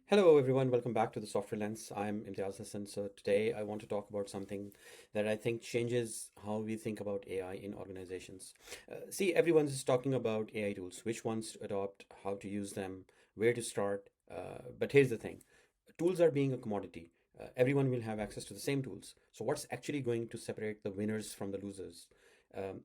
Hello, everyone. Welcome back to the Software Lens. I'm Imtiaz Hassan. So, today I want to talk about something that I think changes how we think about AI in organizations. See, everyone's is talking about AI tools, which ones to adopt, how to use them, where to start. But here's the thing, tools are being a commodity. Everyone will have access to the same tools. So, what's actually going to separate the winners from the losers? Um,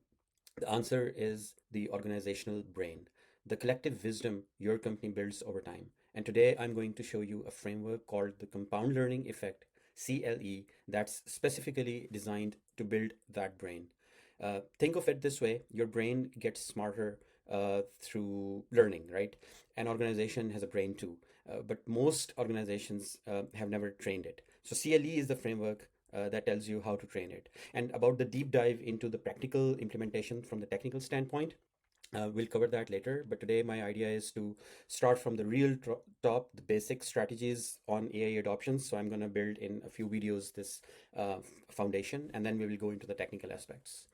the answer is the organizational brain, the collective wisdom your company builds over time. And today I'm going to show you a framework called the Compound Learning Effect, CLE, that's specifically designed to build that brain. Think of it this way, your brain gets smarter through learning, right? An organization has a brain too, but most organizations have never trained it. So, CLE is the framework that tells you how to train it. And about the deep dive into the practical implementation from the technical standpoint, we'll cover that later. But today, my idea is to start from the real top, the basic strategies on AI adoption. So I'm going to build in a few videos this foundation, and then we will go into the technical aspects.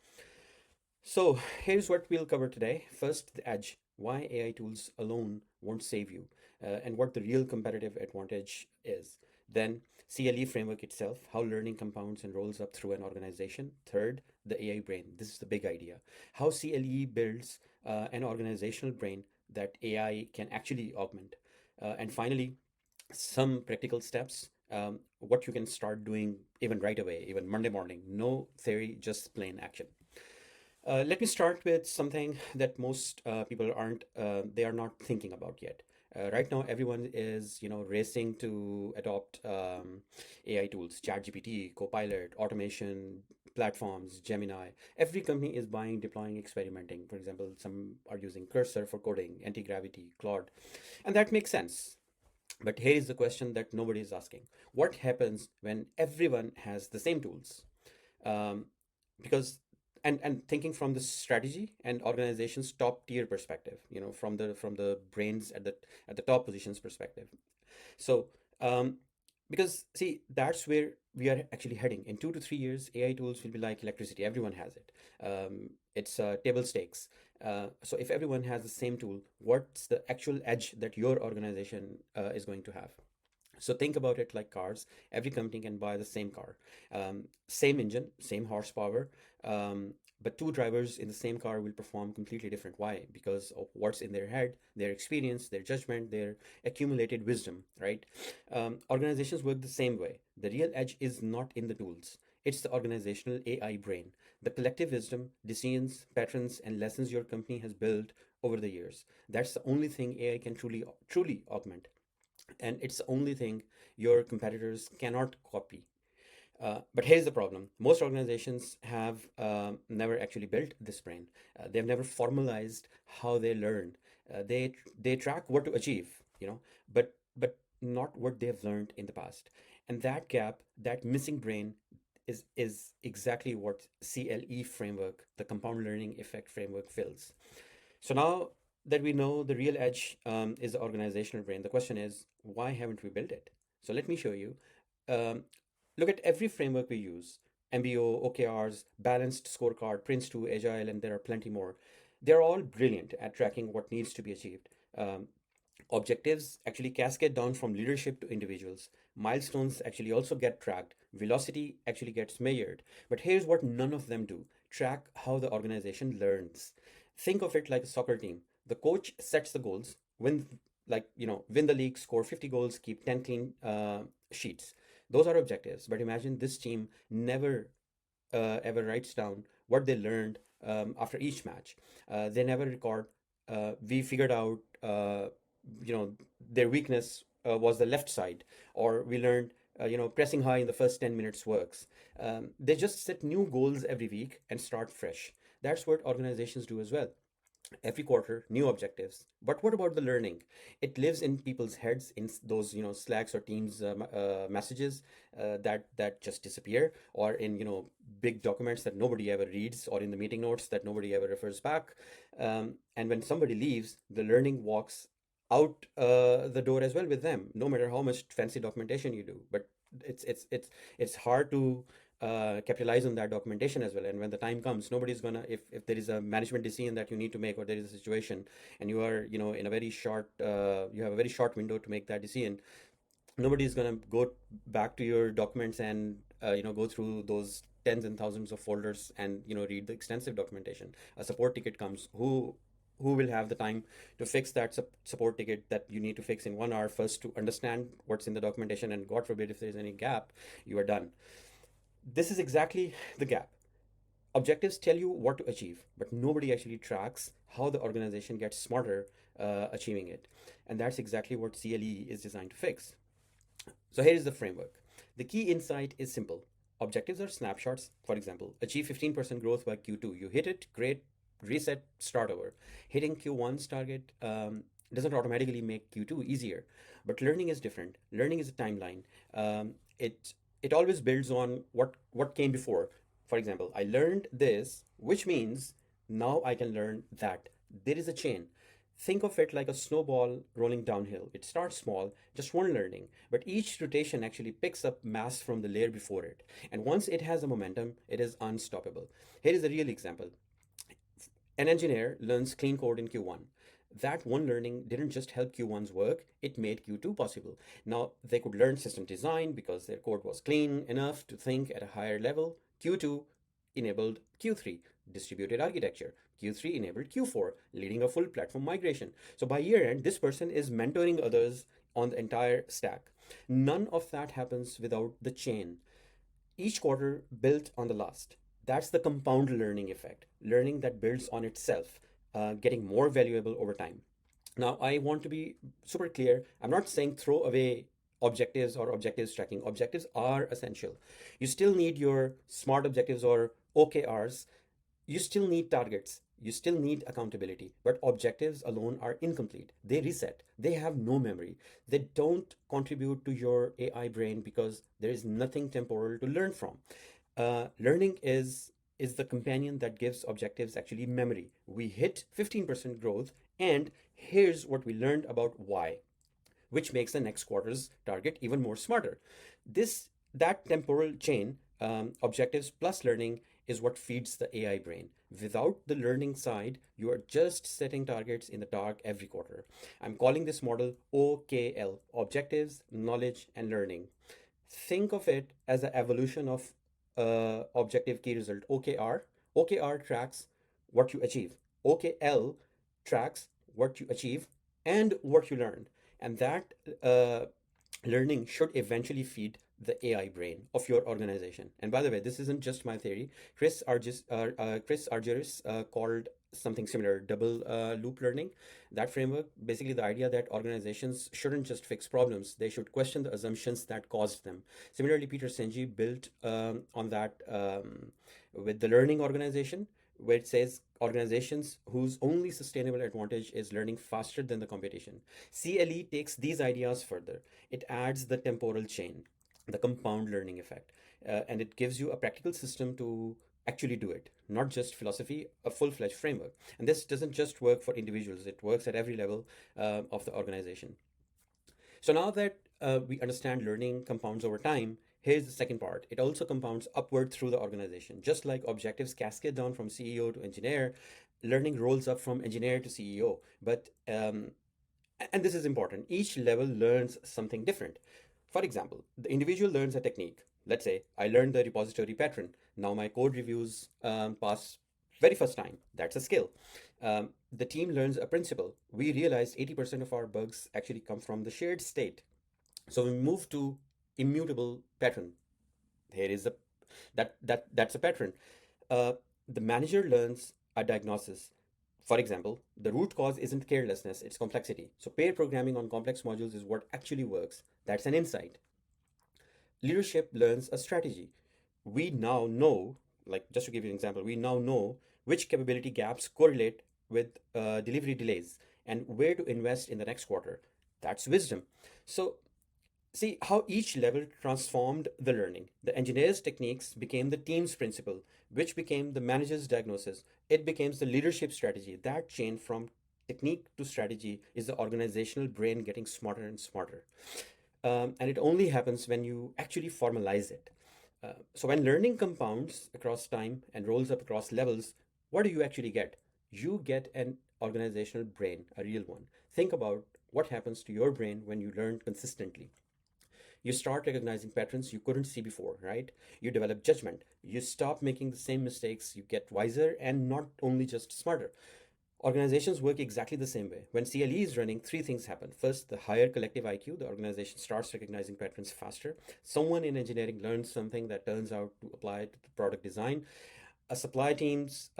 So here's what we'll cover today. First, the edge, why AI tools alone won't save you, and what the real competitive advantage is. Then, CLE framework itself, how learning compounds and rolls up through an organization. Third, the AI brain. This is the big idea. How CLE builds an organizational brain that AI can actually augment. And finally, some practical steps, what you can start doing even right away, even Monday morning. No theory, just plain action. Let me start with something that most people aren't, they are not thinking about yet. Right now, everyone is, racing to adopt AI tools, ChatGPT, Copilot, automation platforms, Gemini. Every company is buying, deploying, experimenting. For example, some are using Cursor for coding, Anti-Gravity, Claude, and that makes sense. But here is the question that nobody is asking: what happens when everyone has the same tools? Um, because and thinking from the strategy and organization's top tier perspective, from the brains at the top positions perspective. So because see, that's where we are actually heading. In 2 to 3 years, AI tools will be like electricity. Everyone has it. It's table stakes. So if everyone has the same tool, what's the actual edge that your organization is going to have? So think about it like cars. Every company can buy the same car, same engine, same horsepower, but two drivers in the same car will perform completely different. Why? Because of what's in their head, their experience, their judgment, their accumulated wisdom, right? Organizations work the same way. The real edge is not in the tools. It's the organizational AI brain, the collective wisdom, decisions, patterns, and lessons your company has built over the years. That's the only thing AI can truly augment, and it's the only thing your competitors cannot copy. But here's the problem: most organizations have never actually built this brain. They've never formalized how they learned. They track what to achieve, but not what they've learned in the past. And that gap, that missing brain, is exactly what CLE framework, the compound learning effect framework, fills. So now that we know the real edge is the organizational brain, the question is, why haven't we built it? So let me show you. Um, Look at every framework we use: MBO, OKRs, balanced scorecard, Prince2, Agile, and there are plenty more. They're all brilliant at tracking what needs to be achieved. Objectives actually cascade down from leadership to individuals. Milestones actually also get tracked. Velocity actually gets measured. But here's what none of them do: track how the organization learns. Think of it like a soccer team. The coach sets the goals, win the league, score 50 goals, keep 10 clean sheets. Those are objectives. But imagine this team never ever writes down what they learned after each match. They never record. We figured out, their weakness was the left side, or we learned, pressing high in the first 10 minutes works. They just set new goals every week and start fresh. That's what organizations do as well. Every quarter, new objectives. But what about the learning? It lives in people's heads, in those, Slacks or Teams messages that just disappear, or in, big documents that nobody ever reads, or in the meeting notes that nobody ever refers back. And when somebody leaves, the learning walks out the door as well with them, no matter how much fancy documentation you do. But it's hard to capitalize on that documentation as well. And when the time comes, nobody's gonna, if there is a management decision that you need to make, or there is a situation and you are, in a very short, you have a very short window to make that decision, Nobody's going to go back to your documents and go through those tens and thousands of folders and read the extensive documentation. A support ticket comes. Who will have the time to fix that support ticket that you need to fix in 1 hour, first to understand what's in the documentation, and god forbid if there's any gap, you are done. This is exactly the gap. Objectives tell you what to achieve, but nobody actually tracks how the organization gets smarter achieving it. And that's exactly what CLE is designed to fix. So here is the framework. The key insight is simple. Objectives are snapshots. For example, achieve 15% growth by Q2. You hit it, great, reset, start over. Hitting Q1's target doesn't automatically make Q2 easier, but learning is different. Learning is a timeline. It always builds on what came before. For example, I learned this, which means now I can learn that. There is a chain. Think of it like a snowball rolling downhill. It starts small, just one learning, but each rotation actually picks up mass from the layer before it. And once it has a momentum, it is unstoppable. Here is a real example. An engineer learns clean code in Q1. That one learning didn't just help Q1's work, it made Q2 possible. Now they could learn system design because their code was clean enough to think at a higher level. Q2 enabled Q3, distributed architecture. Q3 enabled Q4, leading a full platform migration. So by year end, this person is mentoring others on the entire stack. None of that happens without the chain. Each quarter built on the last. That's the compound learning effect, learning that builds on itself, getting more valuable over time. Now, I want to be super clear. I'm not saying throw away objectives or objectives tracking. Objectives are essential. You still need your SMART objectives or OKRs. You still need targets. You still need accountability. But objectives alone are incomplete. They reset. They have no memory. They don't contribute to your AI brain because there is nothing temporal to learn from. Learning is the companion that gives objectives actually memory. We hit 15% growth, and here's what we learned about why, which makes the next quarter's target even more smarter. That temporal chain, objectives plus learning, is what feeds the AI brain. Without the learning side, you are just setting targets in the dark every quarter. I'm calling this model OKL: objectives, knowledge, and learning. Think of it as the evolution of objective key result. OKR tracks what you achieve. OKL tracks what you achieve and what you learn. And that learning should eventually feed the AI brain of your organization. And by the way, this isn't just my theory. Chris Argyris called something similar double loop learning. That framework, basically the idea that organizations shouldn't just fix problems, they should question the assumptions that caused them. Similarly, Peter Senge built on that with the learning organization, where it says organizations whose only sustainable advantage is learning faster than the competition. CLE takes these ideas further. It adds the temporal chain, the compound learning effect, and it gives you a practical system to actually do it, not just philosophy, a full-fledged framework. And this doesn't just work for individuals, it works at every level of the organization. So now that we understand learning compounds over time, here's the second part. It also compounds upward through the organization. Just like objectives cascade down from CEO to engineer, learning rolls up from engineer to CEO. And this is important, each level learns something different. For example, the individual learns a technique. Let's say I learned the repository pattern. Now my code reviews pass very first time. That's a skill. The team learns a principle. We realized 80% of our bugs actually come from the shared state. So we move to immutable pattern. Here is a that's a pattern. Uh, the manager learns a diagnosis. For example, the root cause isn't carelessness, it's complexity. So pair programming on complex modules is what actually works. That's an insight. Leadership learns a strategy. We now know, like just to give you an example, we now know which capability gaps correlate with delivery delays and where to invest in the next quarter. That's wisdom. So see how each level transformed the learning. The engineer's techniques became the team's principle, which became the manager's diagnosis. It became the leadership strategy. That chain from technique to strategy is the organizational brain getting smarter and smarter. And it only happens when you actually formalize it. So when learning compounds across time and rolls up across levels, what do you actually get? You get an organizational brain, a real one. Think about what happens to your brain when you learn consistently. You start recognizing patterns you couldn't see before, right? You develop judgment. You stop making the same mistakes. You get wiser and not only just smarter. Organizations work exactly the same way. When CLE is running, three things happen. First, the higher collective IQ, the organization starts recognizing patterns faster. Someone in engineering learns something that turns out to apply to the product design. A support team's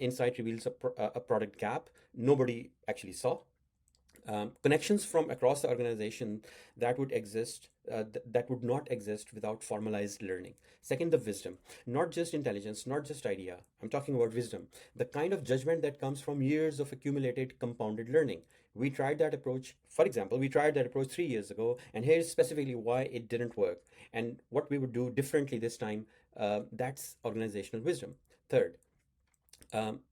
insight reveals a product gap nobody actually saw. Connections from across the organization that would not exist without formalized learning. Second, the wisdom, not just intelligence, not just idea. I'm talking about wisdom, the kind of judgment that comes from years of accumulated compounded learning. For example, we tried that approach 3 years ago, and here's specifically why it didn't work and what we would do differently this time. That's organizational wisdom. Third,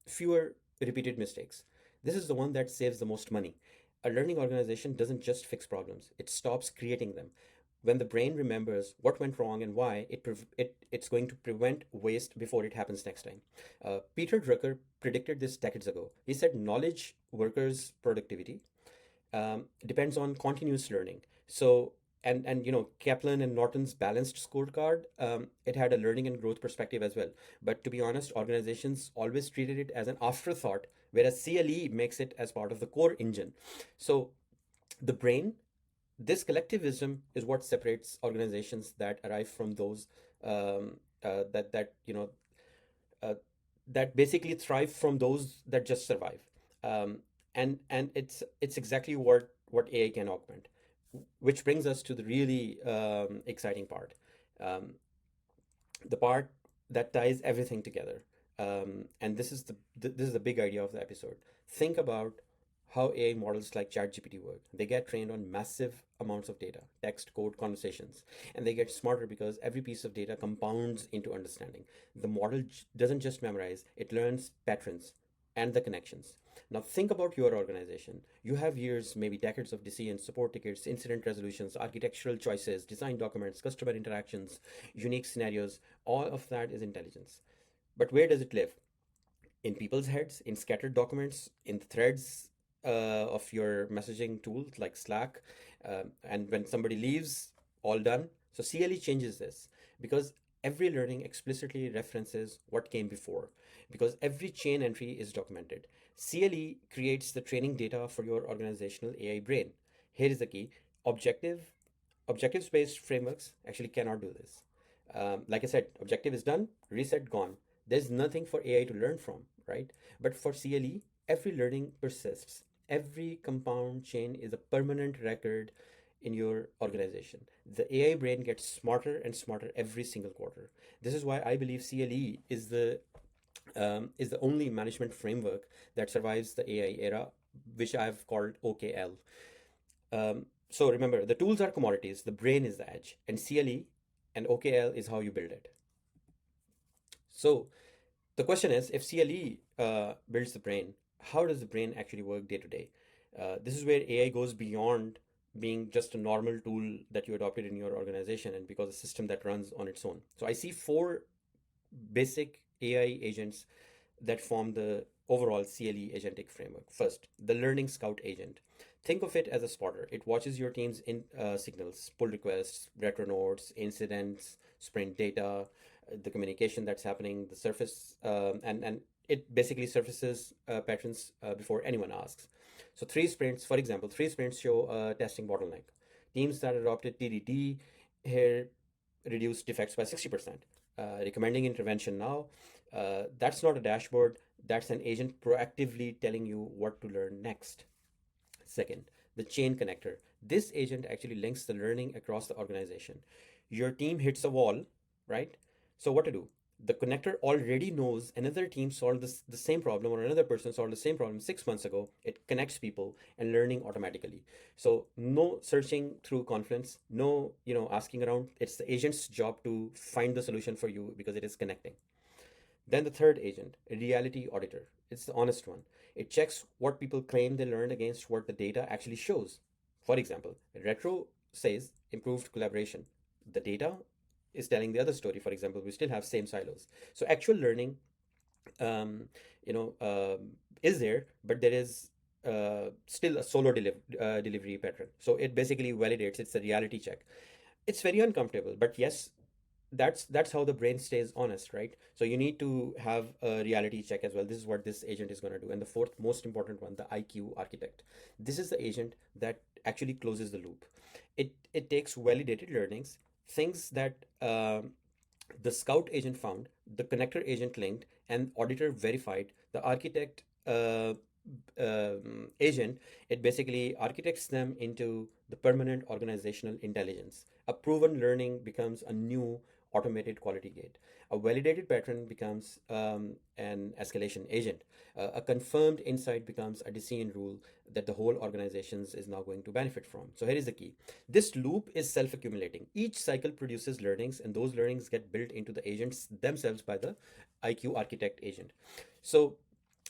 fewer repeated mistakes. This is the one that saves the most money. A learning organization doesn't just fix problems, it stops creating them. When the brain remembers what went wrong and why, it's going to prevent waste before it happens next time. Peter Drucker predicted this decades ago. He said knowledge workers' productivity depends on continuous learning. So, and Kaplan and Norton's balanced scorecard, it had a learning and growth perspective as well. But to be honest, organizations always treated it as an afterthought, whereas CLE makes it as part of the core engine. So the brain, this collectivism is what separates organizations that arrive from those that uh, that basically thrive from those that just survive. And it's exactly what AI can augment, which brings us to the really exciting part, um, the part that ties everything together. And this is the big idea of the episode. Think about how AI models like ChatGPT work. They get trained on massive amounts of data, text, code, conversations, and they get smarter because every piece of data compounds into understanding. The model doesn't just memorize; it learns patterns and the connections. Now think about your organization. You have years, maybe decades of decisions, support tickets, incident resolutions, architectural choices, design documents, customer interactions, unique scenarios. All of that is intelligence. But where does it live? In people's heads, in scattered documents, in threads of your messaging tools like Slack. And when somebody leaves, all done. So CLE changes this because every learning explicitly references what came before, because every chain entry is documented. CLE creates the training data for your organizational AI brain. Here is the key: objective objectives based frameworks actually cannot do this. Like I said, objective is done, reset, gone. There's nothing for AI to learn from, right? But for CLE, every learning persists. Every compound chain is a permanent record in your organization. The AI brain gets smarter and smarter every single quarter. This is why I believe CLE is the only management framework that survives the AI era, which I've called OKL. So remember, the tools are commodities, the brain is the edge, and CLE and OKL is how you build it. So the question is, if CLE builds the brain, how does the brain actually work day to day? This is where AI goes beyond being just a normal tool that you adopted in your organization and because a system that runs on its own. So I see four basic AI agents that form the overall CLE agentic framework. First, the learning scout agent. Think of it as a spotter. It watches your team's signals, pull requests, retro notes, incidents, sprint data, the communication that's happening, the surface, and it basically surfaces patterns before anyone asks. So for example, 3 sprints show a testing bottleneck. Teams that adopted TDD here reduced defects by 60%. Recommending intervention now. That's not a dashboard, that's an agent proactively telling you what to learn next. Second, the chain connector. This agent actually links the learning across the organization. Your team hits a wall, right? So, what to do? The connector already knows another team solved the same problem or another person solved the same problem 6 months ago. It connects people and learning automatically. So no searching through Confluence, no asking around. It's the agent's job to find the solution for you because it is connecting. Then the third agent, a reality auditor. It's the honest one. It checks what people claim they learned against what the data actually shows. For example, retro says improved collaboration. The data is telling the other story. For example, we still have same silos. So actual learning, um, you know, is there, but there is still a delivery pattern. So it basically validates, it's a reality check. It's very uncomfortable, but yes, that's how the brain stays honest, right? So you need to have a reality check as well. This is what this agent is going to do. And the fourth most important one, the IQ architect. This is the agent that actually closes the loop. It takes validated learnings, things that the scout agent found, the connector agent linked, and auditor verified. The architect agent, it basically architects them into the permanent organizational intelligence. A proven learning becomes a new automated quality gate. A validated pattern becomes an escalation agent. A confirmed insight becomes a decision rule that the whole organizations is now going to benefit from. So here is the key. This loop is self-accumulating. Each cycle produces learnings, and those learnings get built into the agents themselves by the IQ architect agent. So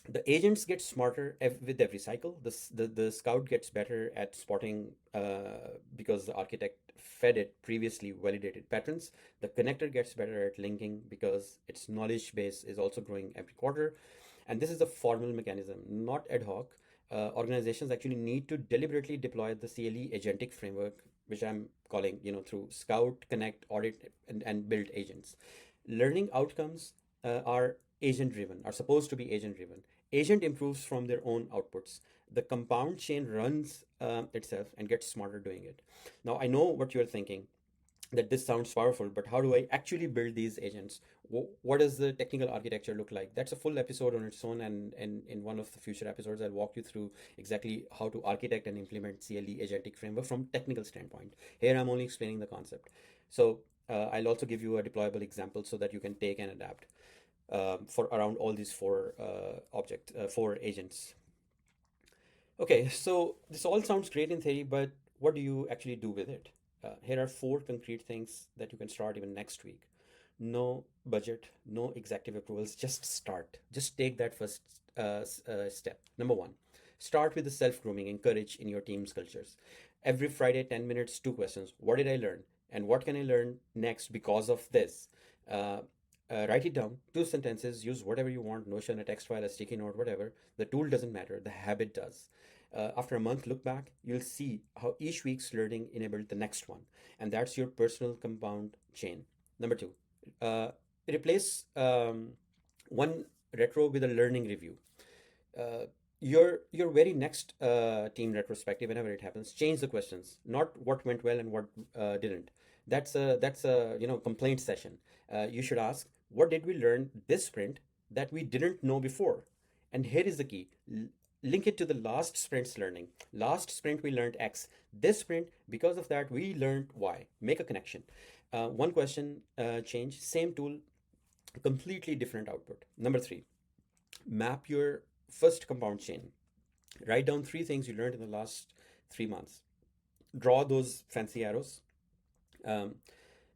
the agents get smarter with every cycle. The scout gets better at spotting because the architect fed it previously validated patterns. The connector gets better at linking because its knowledge base is also growing every quarter. And this is a formal mechanism, not ad hoc. Organizations actually need to deliberately deploy the CLE agentic framework, which I'm calling, through Scout, Connect, Audit, and Build agents. Learning outcomes are agent driven, are supposed to be agent driven. Agent improves from their own outputs. The compound chain runs itself and gets smarter doing it. Now, I know what you're thinking, that this sounds powerful, but how do I actually build these agents? What does the technical architecture look like? That's a full episode on its own, and in one of the future episodes, I'll walk you through exactly how to architect and implement CLE agentic framework from technical standpoint. Here, I'm only explaining the concept. So I'll also give you a deployable example so that you can take and adapt for around all these four agents. Okay, so this all sounds great in theory, but what do you actually do with it? Here are four concrete things that you can start even next week. No budget, no executive approvals, just start. Just take that first step. Number one, start with the self grooming, encourage in your team's cultures. Every Friday, 10 minutes, two questions. What did I learn? And what can I learn next because of this? Uh, Write it down, two sentences, use whatever you want, Notion, a text file, a sticky note, whatever. The tool doesn't matter, the habit does. After a month, look back, you'll see how each week's learning enabled the next one. And that's your personal compound chain. Number two, uh, replace one retro with a learning review. Uh, your very next team retrospective, whenever it happens, change the questions, not what went well and what didn't. That's a complaint session. You should ask, what did we learn this sprint that we didn't know before? And here is the key. Link it to the last sprint's learning. Last sprint we learned X. This sprint, because of that, we learned Y. Make a connection. One question change, same tool, completely different output. Number three, map your first compound chain. Write down three things you learned in the last 3 months. Draw those fancy arrows. Um,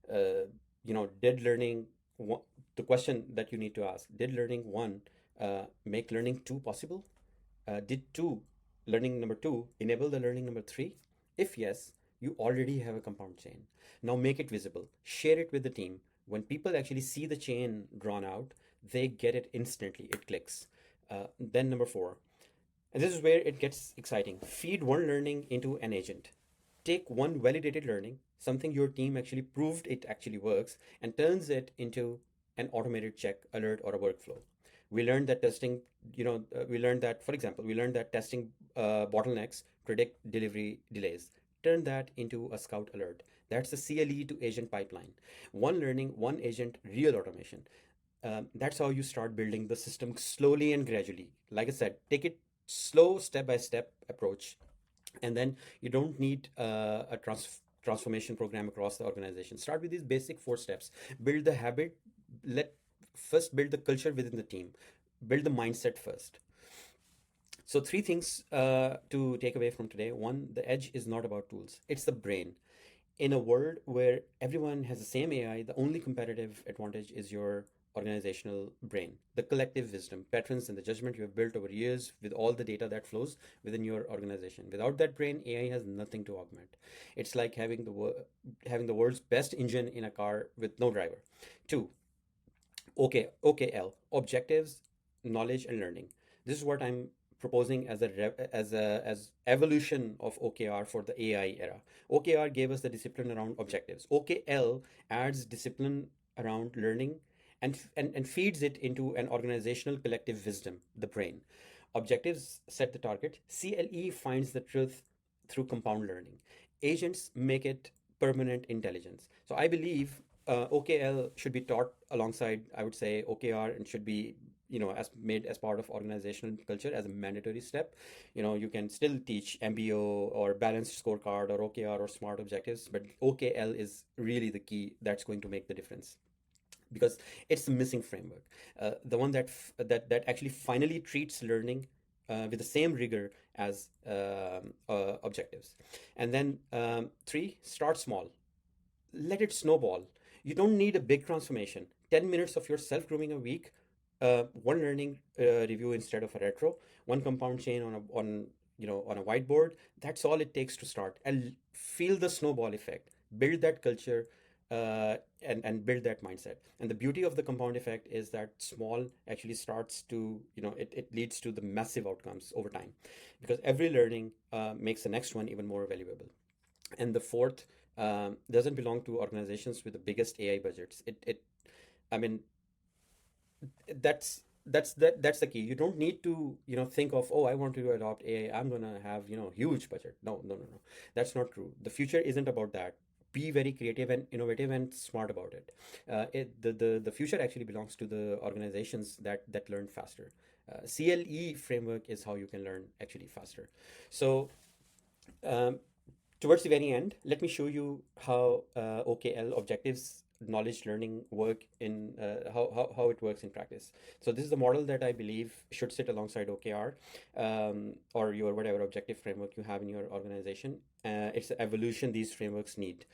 did learning one, the question that you need to ask, did learning one make learning two possible? Did learning number two enable the learning number three? If yes, you already have a compound chain. Now make it visible, share it with the team. When people actually see the chain drawn out, they get it instantly, it clicks. Then number four, and this is where it gets exciting, feed one learning into an agent. Take one validated learning, something your team actually proved it actually works, and turns it into an automated check, alert, or a workflow. We learned that for example, we learned that testing bottlenecks predict delivery delays. Turn that into a scout alert. That's the CLE to agent pipeline. One learning, one agent, real automation. That's how you start building the system slowly and gradually. Like I said, take it slow, step by step approach, and then you don't need a transformation program across the organization. Start with these basic four steps. Build the habit. Let first build the culture within the team. Build the mindset first. So three things to take away from today. One, the edge is not about tools, it's the brain. In a world where everyone has the same AI, the only competitive advantage is your organizational brain, the collective wisdom, patterns, and the judgment you have built over years with all the data that flows within your organization. Without that brain, AI has nothing to augment. It's like having the world's best engine in a car with no driver. Two, OKL, objectives, knowledge, and learning. This is what I'm proposing as as evolution of OKR for the AI era. OKR gave us the discipline around objectives. OKL adds discipline around learning and feeds it into an organizational collective wisdom, the brain. Objectives set the target. CLE finds the truth through compound learning. Agents make it permanent intelligence. So I believe OKL should be taught alongside, I would say, OKR, and should be, as made as part of organizational culture as a mandatory step. You can still teach MBO or balanced scorecard or OKR or smart objectives, but OKL is really the key that's going to make the difference, because it's the missing framework, the one that actually finally treats learning with the same rigor as objectives. And then three, start small, let it snowball. You don't need a big transformation. 10 minutes of your self grooming a week, one learning review instead of a retro, one compound chain on a whiteboard. That's all it takes to start, and feel the snowball effect. Build that culture, and build that mindset. And the beauty of the compound effect is that small actually starts to, it leads to the massive outcomes over time, because every learning makes the next one even more valuable. And the fourth doesn't belong to organizations with the biggest AI budgets. I mean, that's the key. You don't need to, think of, oh, I want to adopt AI, I'm gonna have, huge budget. No, no, no, no. That's not true. The future isn't about that. Be very creative and innovative and smart about it. The future actually belongs to the organizations that learn faster. CLE framework is how you can learn actually faster. So um, towards the very end, let me show you how OKL, objectives knowledge learning, work in how it works in practice. So this is the model that I believe should sit alongside OKR, or your whatever objective framework you have in your organization. It's the evolution these frameworks need.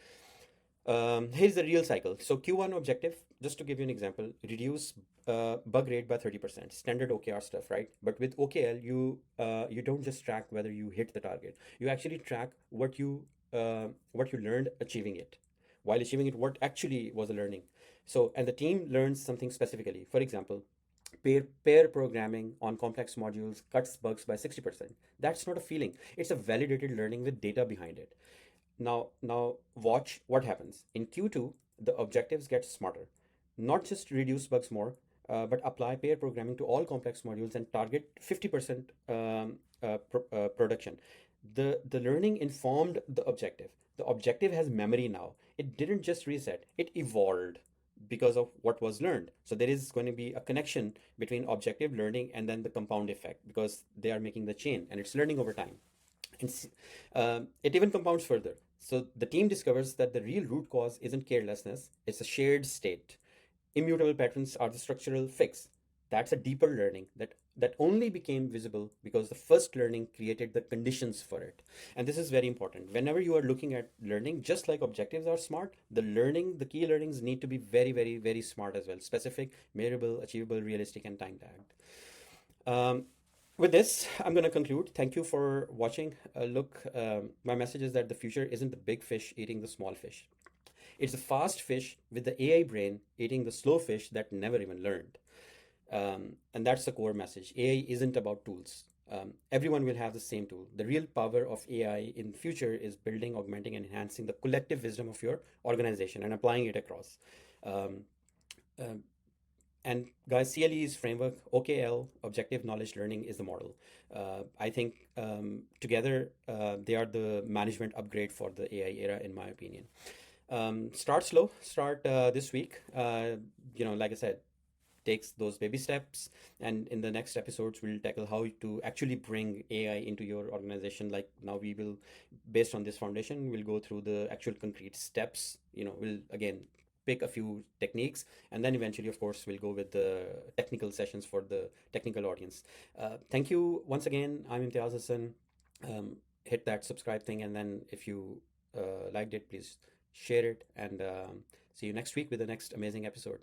Here's the real cycle. So Q1 objective, just to give you an example, reduce bug rate by 30%. Standard OKR stuff, right? But with OKL, you don't just track whether you hit the target. You actually track what you learned achieving it. While achieving it, what actually was the learning. So, and the team learns something specifically. For example, pair programming on complex modules cuts bugs by 60%. That's not a feeling. It's a validated learning with data behind it. Now watch what happens. In Q2, the objectives get smarter. Not just reduce bugs more, but apply pair programming to all complex modules and target 50% production. The learning informed the objective. The objective has memory now. It didn't just reset, it evolved because of what was learned. So there is going to be a connection between objective learning and then the compound effect, because they are making the chain and it's learning over time. And it even compounds further. So the team discovers that the real root cause isn't carelessness, it's a shared state. Immutable patterns are the structural fix. That's a deeper learning that only became visible because the first learning created the conditions for it. And this is very important. Whenever you are looking at learning, just like objectives are smart, the key learnings need to be very, very, very smart as well. Specific, measurable, achievable, realistic, and time tagged. With this, I'm going to conclude. Thank you for watching. My message is that the future isn't the big fish eating the small fish. It's the fast fish with the AI brain eating the slow fish that never even learned. And that's the core message. AI isn't about tools. Everyone will have the same tool. The real power of AI in the future is building, augmenting, and enhancing the collective wisdom of your organization and applying it across. Um, um, and guys, CLE's framework, OKL, objective knowledge learning, is the model. I think together they are the management upgrade for the AI era, in my opinion. Start slow, start this week. Like I said, takes those baby steps, and in the next episodes we'll tackle how to actually bring AI into your organization. Like now we will, based on this foundation, we'll go through the actual concrete steps. We'll again pick a few techniques, and then eventually, of course, we'll go with the technical sessions for the technical audience. Thank you once again. I'm Imtiaz Hassan. Hit that subscribe thing, and then if you liked it, please share it, and see you next week with the next amazing episode.